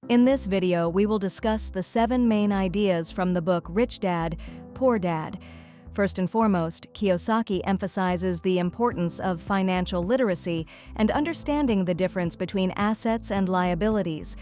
In this video, we will discuss the 7 main ideas from the book Rich Dad, Poor Dad. First and foremost, Kiyosaki emphasizes the importance of financial literacy and understanding the difference between assets and liabilities.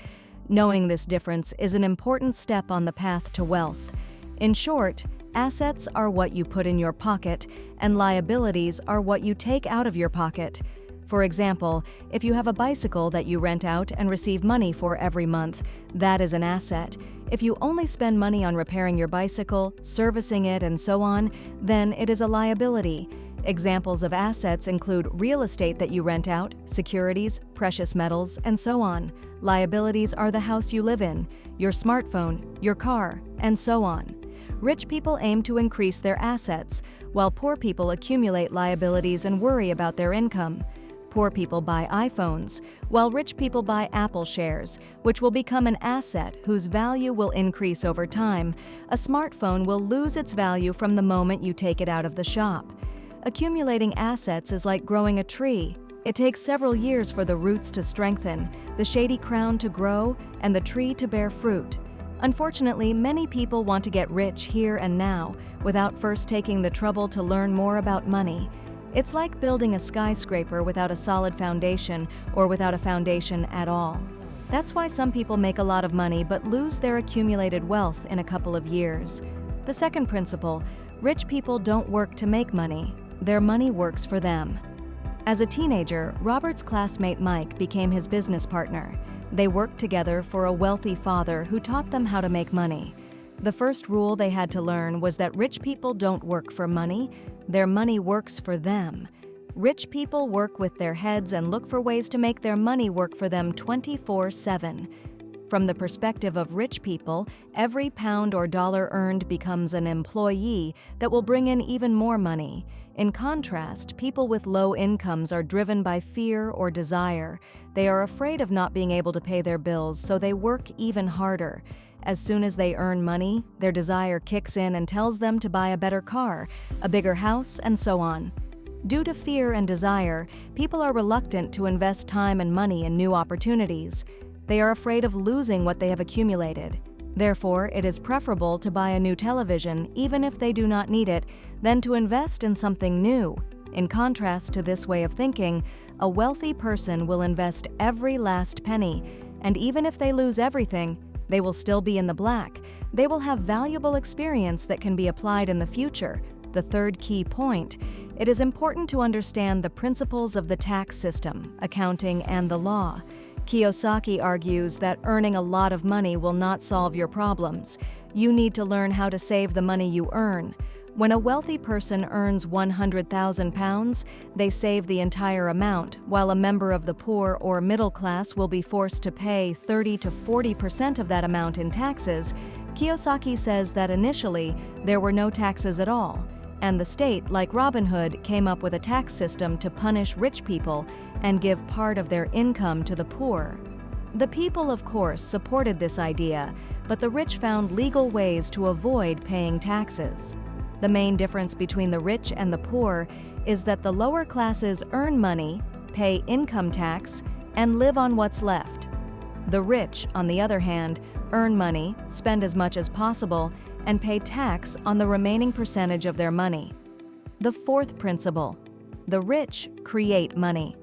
Knowing this difference is an important step on the path to wealth. In short, assets are what you put in your pocket, and liabilities are what you take out of your pocket. For example, if you have a bicycle that you rent out and receive money for every month, that is an asset. If you only spend money on repairing your bicycle, servicing it, and so on, then it is a liability. Examples of assets include real estate that you rent out, securities, precious metals, and so on. Liabilities are the house you live in, your smartphone, your car, and so on. Rich people aim to increase their assets, while poor people accumulate liabilities and worry about their income. Poor people buy iPhones, while rich people buy Apple shares, which will become an asset whose value will increase over time. A smartphone will lose its value from the moment you take it out of the shop. Accumulating assets is like growing a tree. It takes several years for the roots to strengthen, the shady crown to grow, and the tree to bear fruit. Unfortunately, many people want to get rich here and now, without first taking the trouble to learn more about money. It's like building a skyscraper without a solid foundation or without a foundation at all. That's why some people make a lot of money but lose their accumulated wealth in a couple of years. The second principle, rich people don't work to make money. Their money works for them. As a teenager, Robert's classmate Mike became his business partner. They worked together for a wealthy father who taught them how to make money. The first rule they had to learn was that rich people don't work for money, their money works for them. Rich people work with their heads and look for ways to make their money work for them 24/7. From the perspective of rich people, every pound or dollar earned becomes an employee that will bring in even more money. In contrast, people with low incomes are driven by fear or desire. They are afraid of not being able to pay their bills, so they work even harder. As soon as they earn money, their desire kicks in and tells them to buy a better car, a bigger house, and so on. Due to fear and desire, people are reluctant to invest time and money in new opportunities. They are afraid of losing what they have accumulated. Therefore, it is preferable to buy a new television, even if they do not need it, than to invest in something new. In contrast to this way of thinking, a wealthy person will invest every last penny, and even if they lose everything, they will still be in the black. They will have valuable experience that can be applied in the future. The third key point, it is important to understand the principles of the tax system, accounting, and the law. Kiyosaki argues that earning a lot of money will not solve your problems. You need to learn how to save the money you earn. When a wealthy person earns £100,000, they save the entire amount, while a member of the poor or middle class will be forced to pay 30 to 40% of that amount in taxes. Kiyosaki says that initially, there were no taxes at all, and the state, like Robin Hood, came up with a tax system to punish rich people and give part of their income to the poor. The people, of course, supported this idea, but the rich found legal ways to avoid paying taxes. The main difference between the rich and the poor is that the lower classes earn money, pay income tax, and live on what's left. The rich, on the other hand, earn money, spend as much as possible, and pay tax on the remaining percentage of their money. The fourth principle, the rich create money.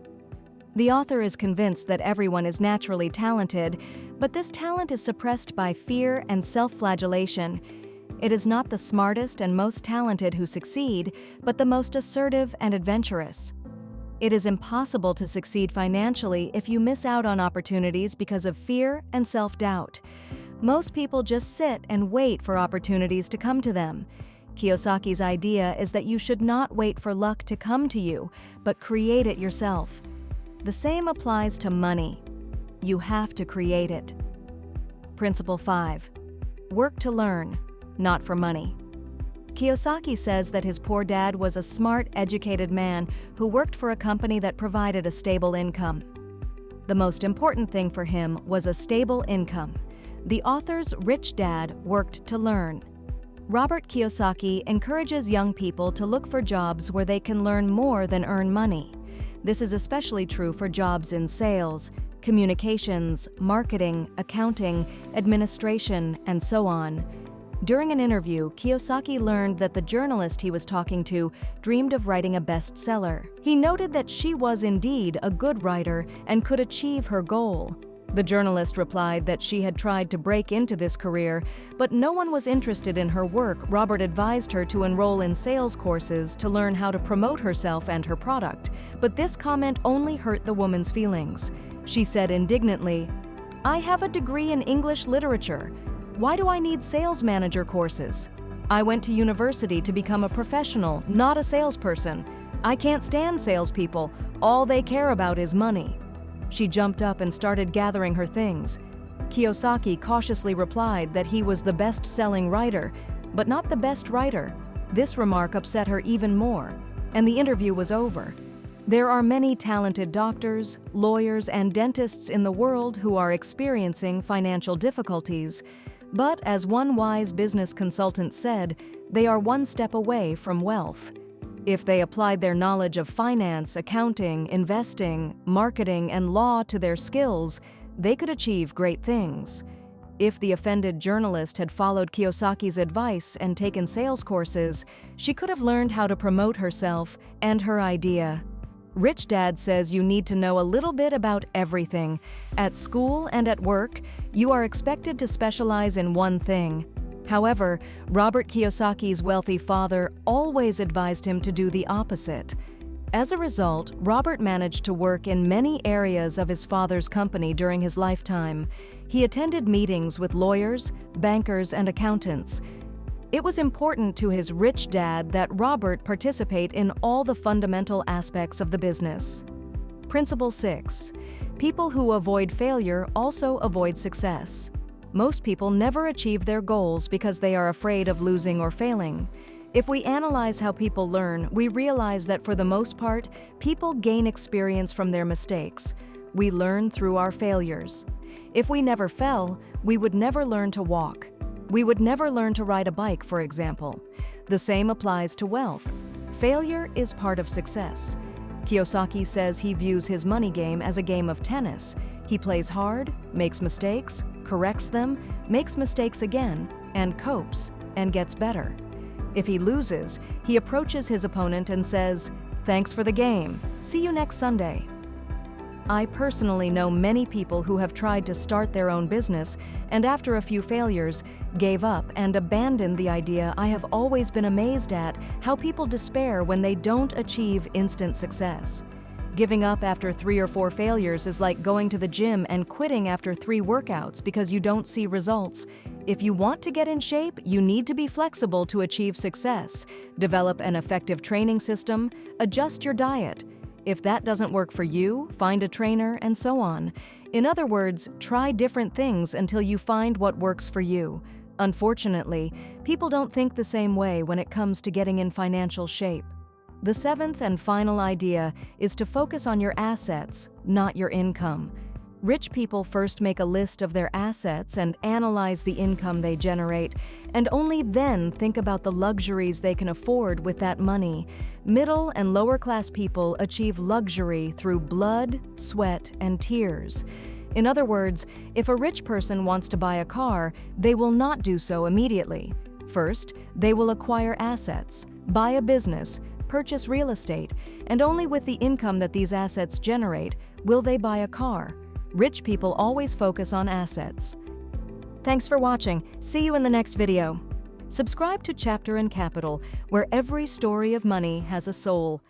The author is convinced that everyone is naturally talented, but this talent is suppressed by fear and self-flagellation. It is not the smartest and most talented who succeed, but the most assertive and adventurous. It is impossible to succeed financially if you miss out on opportunities because of fear and self-doubt. Most people just sit and wait for opportunities to come to them. Kiyosaki's idea is that you should not wait for luck to come to you, but create it yourself. The same applies to money. You have to create it. Principle 5. Work to learn, not for money. Kiyosaki says that his poor dad was a smart, educated man who worked for a company that provided a stable income. The most important thing for him was a stable income. The author's rich dad worked to learn. Robert Kiyosaki encourages young people to look for jobs where they can learn more than earn money. This is especially true for jobs in sales, communications, marketing, accounting, administration, and so on. During an interview, Kiyosaki learned that the journalist he was talking to dreamed of writing a bestseller. He noted that she was indeed a good writer and could achieve her goal. The journalist replied that she had tried to break into this career, but no one was interested in her work. Robert advised her to enroll in sales courses to learn how to promote herself and her product, but this comment only hurt the woman's feelings. She said indignantly, "I have a degree in English literature. Why do I need sales manager courses? I went to university to become a professional, not a salesperson. I can't stand salespeople. All they care about is money." She jumped up and started gathering her things. Kiyosaki cautiously replied that he was the best-selling writer, but not the best writer. This remark upset her even more, and the interview was over. There are many talented doctors, lawyers, and dentists in the world who are experiencing financial difficulties. But as one wise business consultant said, they are one step away from wealth. If they applied their knowledge of finance, accounting, investing, marketing, and law to their skills, they could achieve great things. If the offended journalist had followed Kiyosaki's advice and taken sales courses, she could have learned how to promote herself and her idea. Rich Dad says you need to know a little bit about everything. At school and at work, you are expected to specialize in one thing. However, Robert Kiyosaki's wealthy father always advised him to do the opposite. As a result, Robert managed to work in many areas of his father's company during his lifetime. He attended meetings with lawyers, bankers, and accountants. It was important to his rich dad that Robert participate in all the fundamental aspects of the business. Principle 6. People who avoid failure also avoid success. Most people never achieve their goals because they are afraid of losing or failing. If we analyze how people learn, we realize that for the most part, people gain experience from their mistakes. We learn through our failures. If we never fell, we would never learn to walk. We would never learn to ride a bike, for example. The same applies to wealth. Failure is part of success. Kiyosaki says he views his money game as a game of tennis. He plays hard, makes mistakes, corrects them, makes mistakes again, and copes, and gets better. If he loses, he approaches his opponent and says, "Thanks for the game. See you next Sunday." I personally know many people who have tried to start their own business and after a few failures, gave up and abandoned the idea. I have always been amazed at how people despair when they don't achieve instant success. Giving up after 3 or 4 failures is like going to the gym and quitting after 3 workouts because you don't see results. If you want to get in shape, you need to be flexible to achieve success. Develop an effective training system, adjust your diet. If that doesn't work for you, find a trainer, and so on. In other words, try different things until you find what works for you. Unfortunately, people don't think the same way when it comes to getting in financial shape. The 7th and final idea is to focus on your assets, not your income. Rich people first make a list of their assets and analyze the income they generate, and only then think about the luxuries they can afford with that money. Middle and lower class people achieve luxury through blood, sweat, and tears. In other words, if a rich person wants to buy a car, they will not do so immediately. First, they will acquire assets, buy a business, purchase real estate, and only with the income that these assets generate will they buy a car. Rich people always focus on assets. Thanks for watching. See you in the next video. Subscribe to Chapter and Capital, where every story of money has a soul.